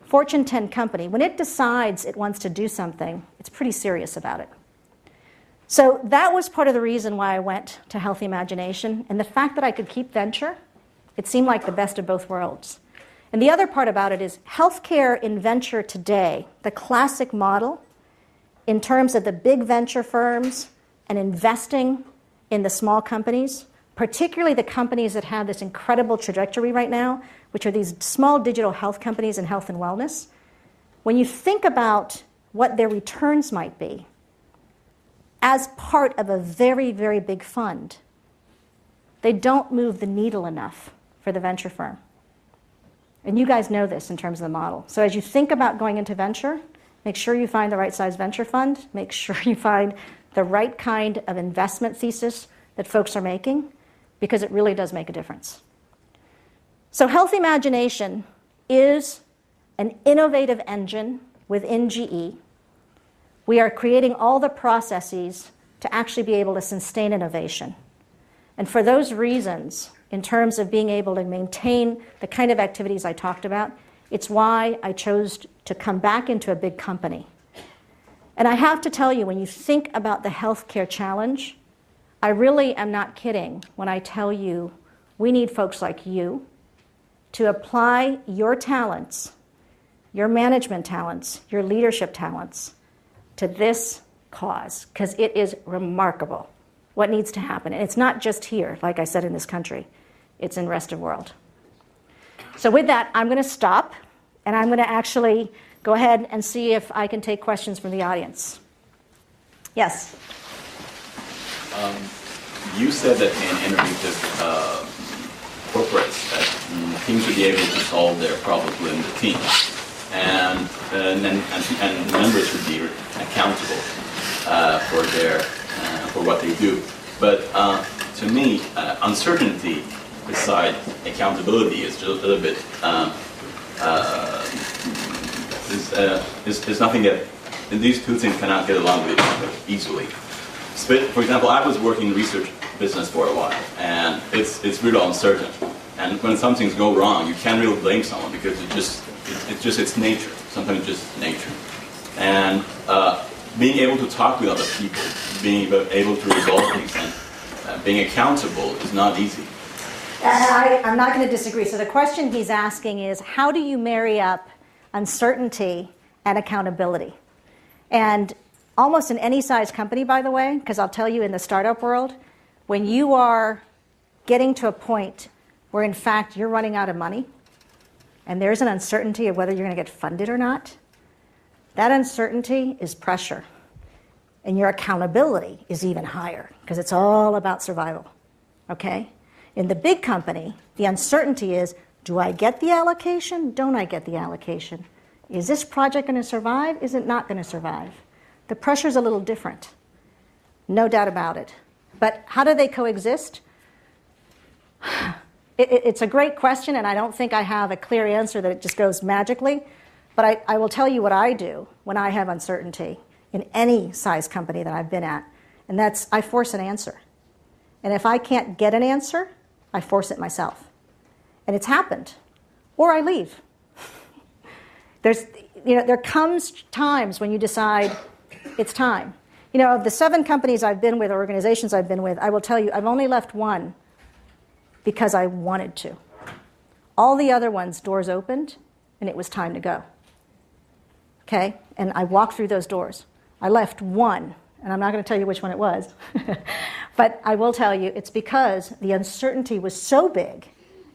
S1: Fortune 10 company, when it decides it wants to do something, it's pretty serious about it. So that was part of the reason why I went to Healthy Imagination. And the fact that I could keep venture, it seemed like the best of both worlds. And the other part about it is healthcare in venture today, the classic model in terms of the big venture firms and investing in the small companies, particularly the companies that have this incredible trajectory right now, which are these small digital health companies in health and wellness. When you think about what their returns might be as part of a very, very big fund, they don't move the needle enough for the venture firm. And you guys know this in terms of the model. So as you think about going into venture, make sure you find the right size venture fund. Make sure you find the right kind of investment thesis that folks are making, because it really does make a difference. So Healthy Imagination is an innovative engine within GE. We are creating all the processes to actually be able to sustain innovation. And for those reasons, in terms of being able to maintain the kind of activities I talked about, it's why I chose to come back into a big company. And I have to tell you, when you think about the healthcare challenge, I really am not kidding when I tell you we need folks like you to apply your talents, your management talents, your leadership talents to this cause, because it is remarkable what needs to happen. And it's not just here, like I said, in this country. It's in the rest of the world. So with that, I'm going to stop, and I'm going to actually go ahead and see if I can take questions from the audience. Yes?
S3: You said that in interviews with corporates that teams should be able to solve their problems within the team, and members should be accountable for what they do. But to me, uncertainty beside accountability is just a little bit is nothing that and these two things cannot get along with each other easily. For example, I was working in the research business for a while, and it's really uncertain. And when some things go wrong, you can't really blame someone because it's nature. Sometimes it's just nature. And being able to talk with other people, being able to resolve things, and being accountable is not easy.
S1: I'm not going to disagree. So the question he's asking is, how do you marry up uncertainty and accountability? And almost in any size company, by the way, because I'll tell you in the startup world, when you are getting to a point where in fact you're running out of money and there's an uncertainty of whether you're going to get funded or not, that uncertainty is pressure. And your accountability is even higher because it's all about survival. Okay? In the big company, the uncertainty is, do I get the allocation? Don't I get the allocation? Is this project going to survive? Is it not going to survive? The pressure's a little different. No doubt about it. But how do they coexist? It's a great question, and I don't think I have a clear answer that it just goes magically. But I will tell you what I do when I have uncertainty in any size company that I've been at, and that's I force an answer. And if I can't get an answer, I force it myself. And it's happened. Or I leave. There comes times when you decide it's time. Of the 7 companies I've been with, or organizations I've been with, I will tell you I've only left one because I wanted to. All the other ones, doors opened, and it was time to go. Okay? And I walked through those doors. I left one, and I'm not going to tell you which one it was, but I will tell you it's because the uncertainty was so big,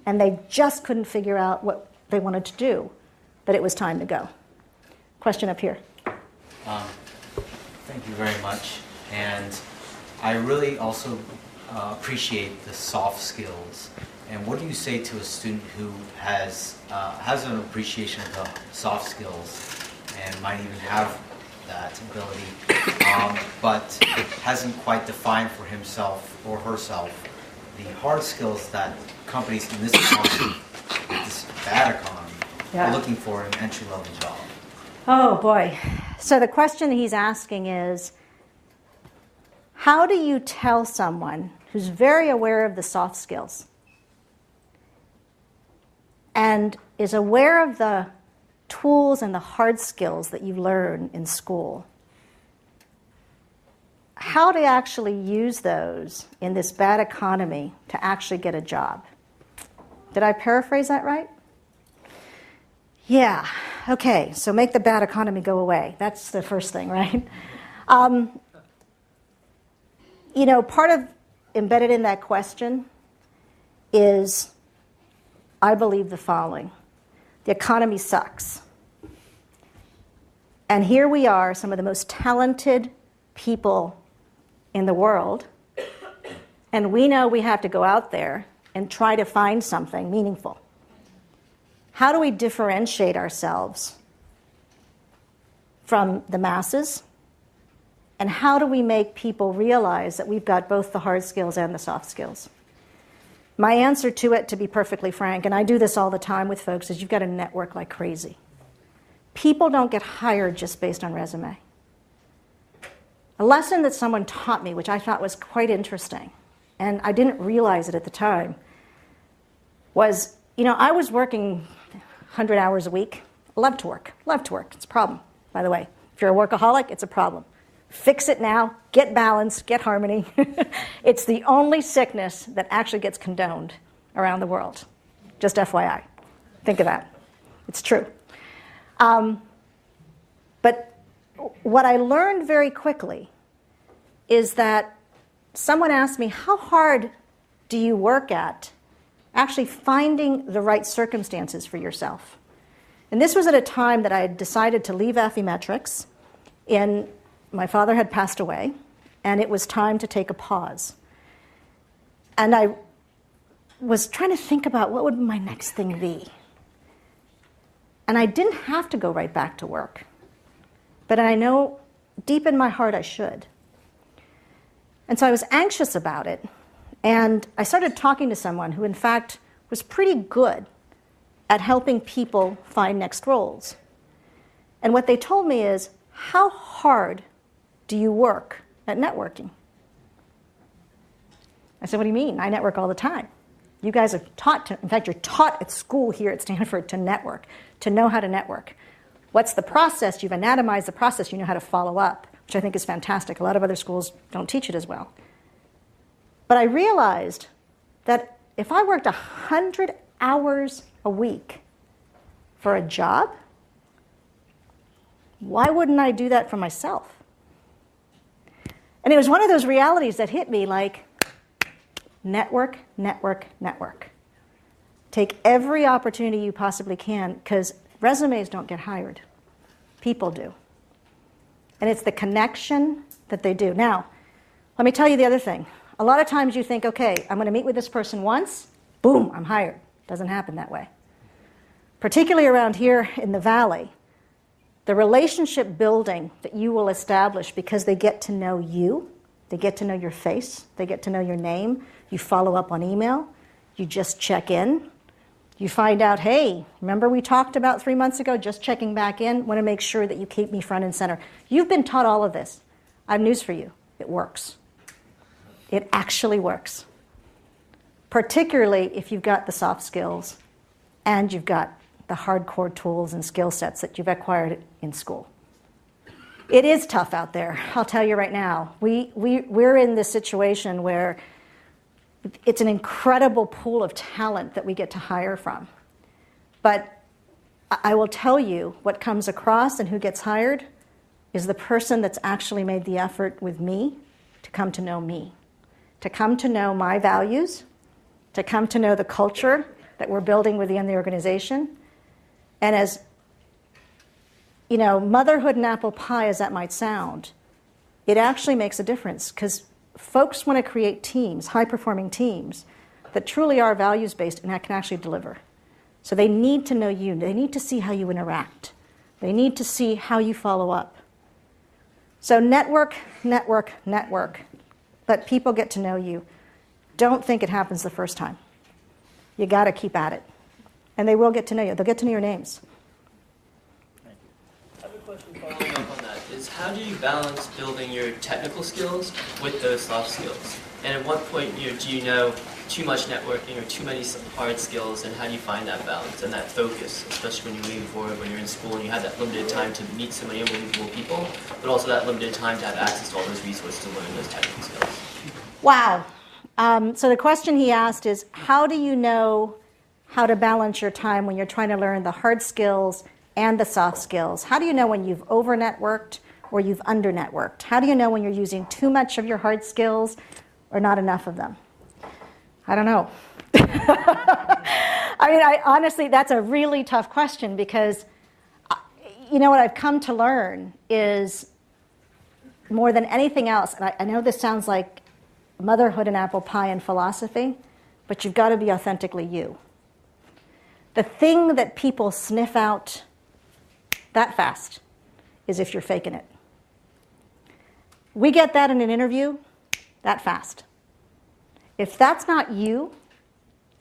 S1: and they just couldn't figure out what they wanted to do, that it was time to go. Question up here.
S4: Thank you very much. And I really also appreciate the soft skills. And what do you say to a student who has an appreciation of the soft skills and might even have that ability, but hasn't quite defined for himself or herself the hard skills that companies in this economy, this bad economy, are looking for in an entry-level job?
S1: Oh, boy. So the question he's asking is, how do you tell someone who's very aware of the soft skills and is aware of the tools and the hard skills that you learn in school, how to actually use those in this bad economy to actually get a job? Did I paraphrase that right? Yeah. Okay, so make the bad economy go away. That's the first thing, right? Part of embedded in that question is, I believe the following. The economy sucks. And here we are, some of the most talented people in the world, and we know we have to go out there and try to find something meaningful. How do we differentiate ourselves from the masses? And how do we make people realize that we've got both the hard skills and the soft skills? My answer to it, to be perfectly frank, and I do this all the time with folks, is you've got to network like crazy. People don't get hired just based on resume. A lesson that someone taught me, which I thought was quite interesting, and I didn't realize it at the time, was, I was working 100 hours a week. Love to work. It's a problem, by the way. If you're a workaholic, it's a problem. Fix it now. Get balance. Get harmony. It's the only sickness that actually gets condoned around the world. Just FYI. Think of that. It's true. But what I learned very quickly is that someone asked me, how hard do you work at actually finding the right circumstances for yourself? And this was at a time that I had decided to leave Affymetrix. My father had passed away, and it was time to take a pause. And I was trying to think about what would my next thing be. And I didn't have to go right back to work. But I know deep in my heart I should. And so I was anxious about it. And I started talking to someone who, in fact, was pretty good at helping people find next roles. And what they told me is, how hard do you work at networking? I said, what do you mean? I network all the time. You guys are taught to, in fact, you're taught at school here at Stanford to network, to know how to network. What's the process? You've anatomized the process. You know how to follow up, which I think is fantastic. A lot of other schools don't teach it as well. But I realized that if I worked 100 hours a week for a job, why wouldn't I do that for myself? And it was one of those realities that hit me like, network, network, network. Take every opportunity you possibly can, because resumes don't get hired. People do. And it's the connection that they do. Now, let me tell you the other thing. A lot of times you think, okay, I'm going to meet with this person once, boom, I'm hired. Doesn't happen that way. Particularly around here in the Valley, the relationship building that you will establish because they get to know you, they get to know your face, they get to know your name, you follow up on email, you just check in, you find out, hey, remember we talked about 3 months ago, just checking back in, want to make sure that you keep me front and center. You've been taught all of this. I have news for you. It works. It actually works. Particularly if you've got the soft skills and you've got the hardcore tools and skill sets that you've acquired in school. It is tough out there, I'll tell you right now. We're in this situation where it's an incredible pool of talent that we get to hire from. But I will tell you what comes across and who gets hired is the person that's actually made the effort with me to come to know me, to come to know my values, to come to know the culture that we're building within the organization. And as, you know, motherhood and apple pie as that might sound, it actually makes a difference because folks want to create teams, high-performing teams, that truly are values-based and that can actually deliver. So they need to know you. They need to see how you interact. They need to see how you follow up. So network, network, network. Let people get to know you. Don't think it happens the first time. You got to keep at it. And they will get to know you. They'll get to know your names.
S5: I have a question following up on that. Is how do you balance building your technical skills with those soft skills? And at what point do you know too much networking or too many hard skills, and how do you find that balance and that focus, especially when you're moving forward, when you're in school and you have that limited time to meet so many unbelievable people, but also that limited time to have access to all those resources to learn those technical skills?
S1: Wow. So the question he asked is, how do you know how to balance your time when you're trying to learn the hard skills and the soft skills? How do you know when you've over-networked or you've under-networked? How do you know when you're using too much of your hard skills or not enough of them? I don't know. I mean, honestly, that's a really tough question because, you know, what I've come to learn is more than anything else, and I know this sounds like motherhood and apple pie and philosophy, but you've got to be authentically you. The thing that people sniff out that fast is if you're faking it. We get that in an interview that fast. If that's not you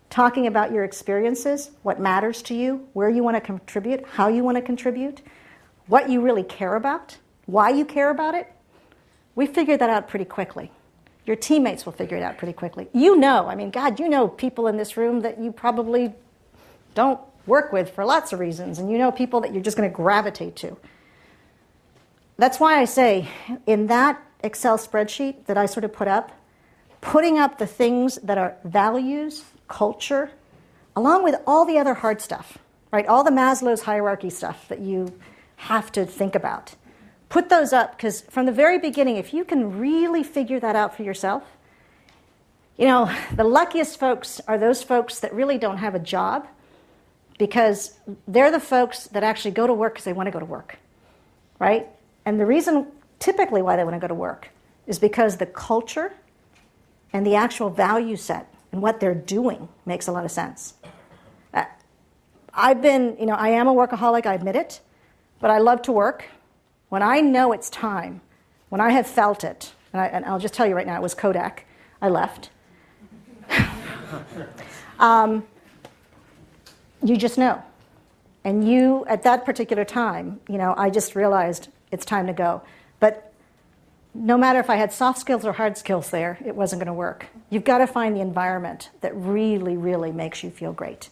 S1: talking about your experiences, what matters to you, where you want to contribute, how you want to contribute, what you really care about, why you care about it, we figure that out pretty quickly. Your teammates will figure it out pretty quickly. You know, I mean, God, you know people in this room that you probably don't work with for lots of reasons, and you know people that you're just going to gravitate to. That's why I say, in that Excel spreadsheet that I sort of put up, putting up the things that are values, culture, along with all the other hard stuff, right? All the Maslow's hierarchy stuff that you have to think about. Put those up, because from the very beginning, if you can really figure that out for yourself, you know, the luckiest folks are those folks that really don't have a job, because they're the folks that actually go to work because they want to go to work, right? And the reason typically why they want to go to work is because the culture and the actual value set and what they're doing makes a lot of sense. I am a workaholic, I admit it, but I love to work. When I know it's time, when I have felt it, and I'll just tell you right now, it was Kodak, I left. You just know. And you, at that particular time, you know, I just realized it's time to go. But no matter if I had soft skills or hard skills there, it wasn't going to work. You've got to find the environment that really, really makes you feel great.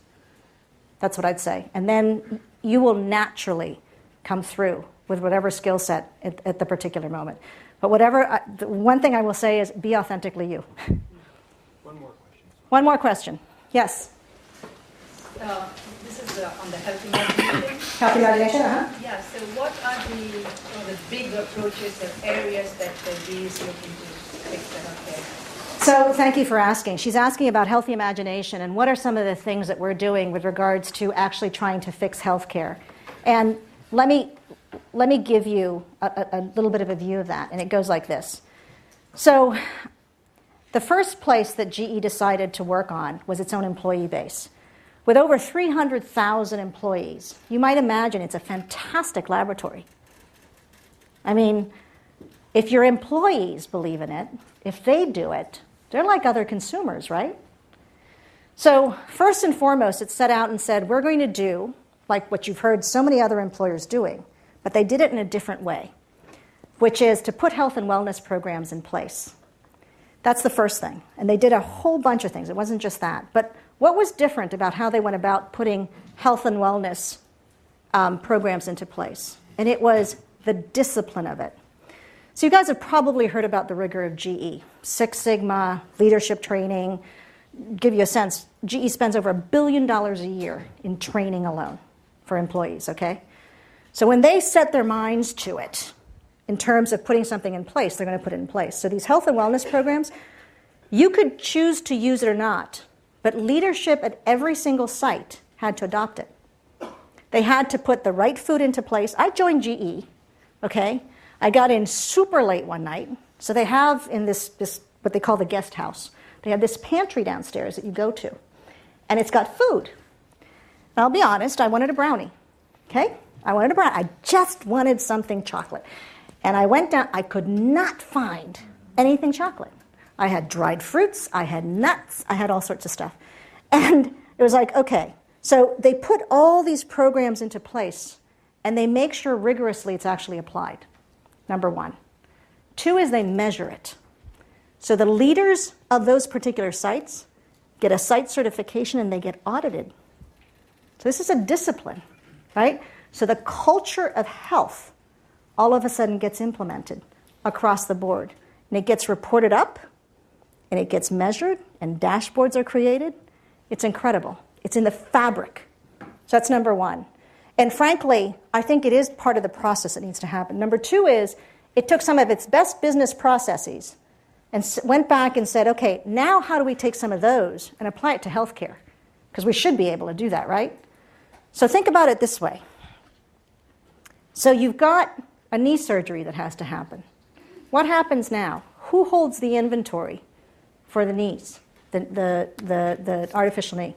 S1: That's what I'd say. And then you will naturally come through with whatever skill set at the particular moment. But the one thing I will say is be authentically you.
S2: One more question.
S1: One more question. Yes?
S6: This is on the healthy imagination.
S1: Healthy imagination, uh-huh.
S6: Yeah, so what are the big approaches or areas that the GE is looking to fix the healthcare?
S1: So thank you for asking. She's asking about healthy imagination and what are some of the things that we're doing with regards to actually trying to fix healthcare. And let me give you a little bit of a view of that, and it goes like this. So the first place that GE decided to work on was its own employee base. With over 300,000 employees, you might imagine it's a fantastic laboratory. I mean, if your employees believe in it, if they do it, they're like other consumers, right? So first and foremost, it set out and said, we're going to do like what you've heard so many other employers doing, but they did it in a different way, which is to put health and wellness programs in place. That's the first thing. And they did a whole bunch of things. It wasn't just that. But what was different about how they went about putting health and wellness programs into place? And it was the discipline of it. So you guys have probably heard about the rigor of GE, Six Sigma, leadership training. Give you a sense, GE spends over $1 billion a year in training alone for employees, okay? So when they set their minds to it, in terms of putting something in place, they're going to put it in place. So these health and wellness programs, you could choose to use it or not, but leadership at every single site had to adopt it. They had to put the right food into place. I joined GE, okay? I got in super late one night. So they have in this what they call the guest house, they have this pantry downstairs that you go to, and it's got food. And I'll be honest, I wanted a brownie, okay? I just wanted something chocolate. And I went down, I could not find anything chocolate. I had dried fruits, I had nuts, I had all sorts of stuff. And it was like, okay, so they put all these programs into place, and they make sure rigorously it's actually applied, number one. Two is they measure it. So the leaders of those particular sites get a site certification and they get audited. So this is a discipline, right? So the culture of health all of a sudden gets implemented across the board. And it gets reported up, and it gets measured, and dashboards are created. It's incredible. It's in the fabric. So that's number one. And frankly, I think it is part of the process that needs to happen. Number two is it took some of its best business processes and went back and said, okay, now how do we take some of those and apply it to healthcare? Because we should be able to do that, right? So think about it this way. So you've got a knee surgery that has to happen. What happens now? Who holds the inventory for the knees, the artificial knee?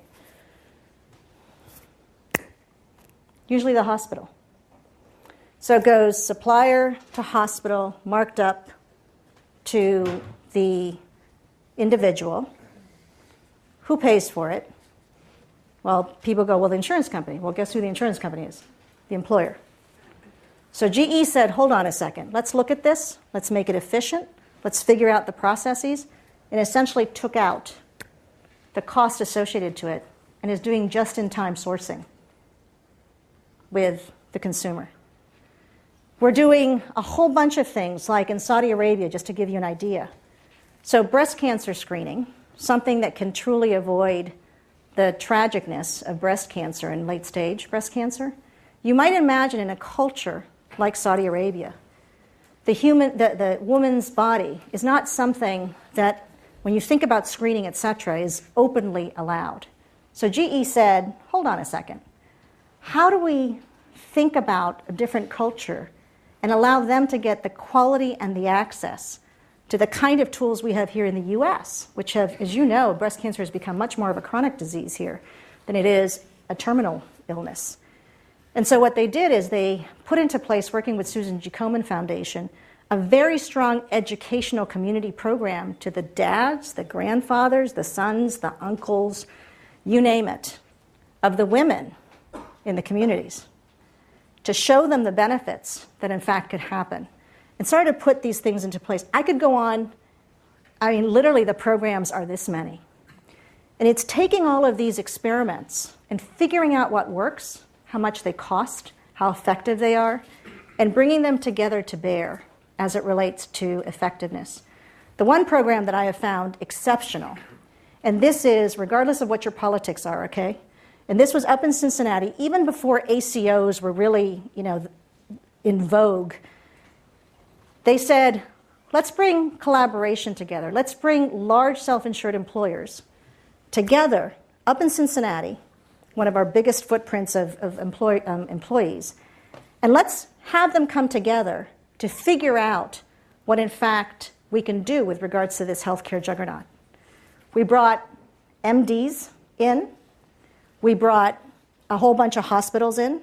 S1: Usually the hospital. So it goes supplier to hospital, marked up to the individual. Who pays for it? Well, people go, well, the insurance company. Well, guess who the insurance company is? The employer. So GE said, hold on a second. Let's look at this. Let's make it efficient. Let's figure out the processes. And essentially took out the cost associated to it and is doing just-in-time sourcing with the consumer. We're doing a whole bunch of things, like in Saudi Arabia, just to give you an idea. So breast cancer screening, something that can truly avoid the tragicness of breast cancer and late-stage breast cancer. You might imagine in a culture like Saudi Arabia, the woman's body is not something that, when you think about screening, etc., is openly allowed. So GE said, hold on a second. How do we think about a different culture and allow them to get the quality and the access to the kind of tools we have here in the US, which have, as you know, breast cancer has become much more of a chronic disease here than it is a terminal illness. And so what they did is they put into place, working with Susan G. Komen Foundation, a very strong educational community program to the dads, the grandfathers, the sons, the uncles, you name it, of the women in the communities, to show them the benefits that in fact could happen, and started to put these things into place. I could go on. I mean, literally, the programs are this many. And it's taking all of these experiments and figuring out what works, how much they cost, how effective they are, and bringing them together to bear as it relates to effectiveness. The one program that I have found exceptional, and this is regardless of what your politics are, okay? And this was up in Cincinnati, even before ACOs were really, in vogue. They said, let's bring collaboration together. Let's bring large self-insured employers together up in Cincinnati, one of our biggest footprints of employees, and let's have them come together to figure out what, in fact, we can do with regards to this healthcare juggernaut. We brought MDs in. We brought a whole bunch of hospitals in.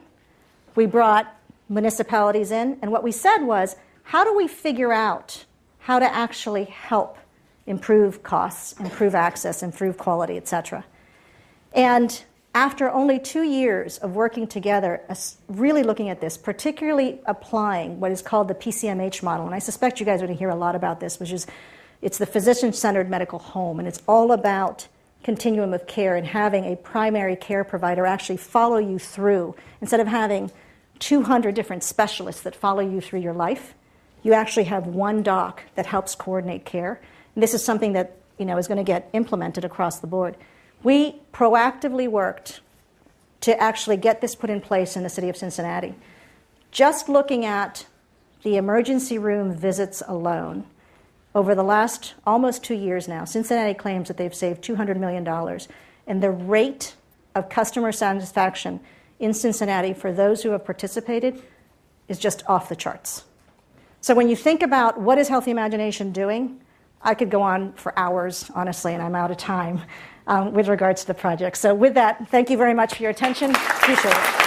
S1: We brought municipalities in. And what we said was, how do we figure out how to actually help improve costs, improve access, improve quality, et cetera? And after only 2 years of working together, really looking at this, particularly applying what is called the Pcmh model, and I suspect you guys are going to hear a lot about this, which is it's the physician-centered medical home, and it's all about continuum of care and having a primary care provider actually follow you through. Instead of having 200 different specialists that follow you through your life, you actually have one doc that helps coordinate care. And this is something that is going to get implemented across the board. We proactively worked to actually get this put in place in the city of Cincinnati. Just looking at the emergency room visits alone, over the last almost 2 years now, Cincinnati claims that they've saved $200 million. And the rate of customer satisfaction in Cincinnati for those who have participated is just off the charts. So when you think about what is Healthy Imagination doing, I could go on for hours, honestly, and I'm out of time with regards to the project. So with that, thank you very much for your attention. Appreciate it.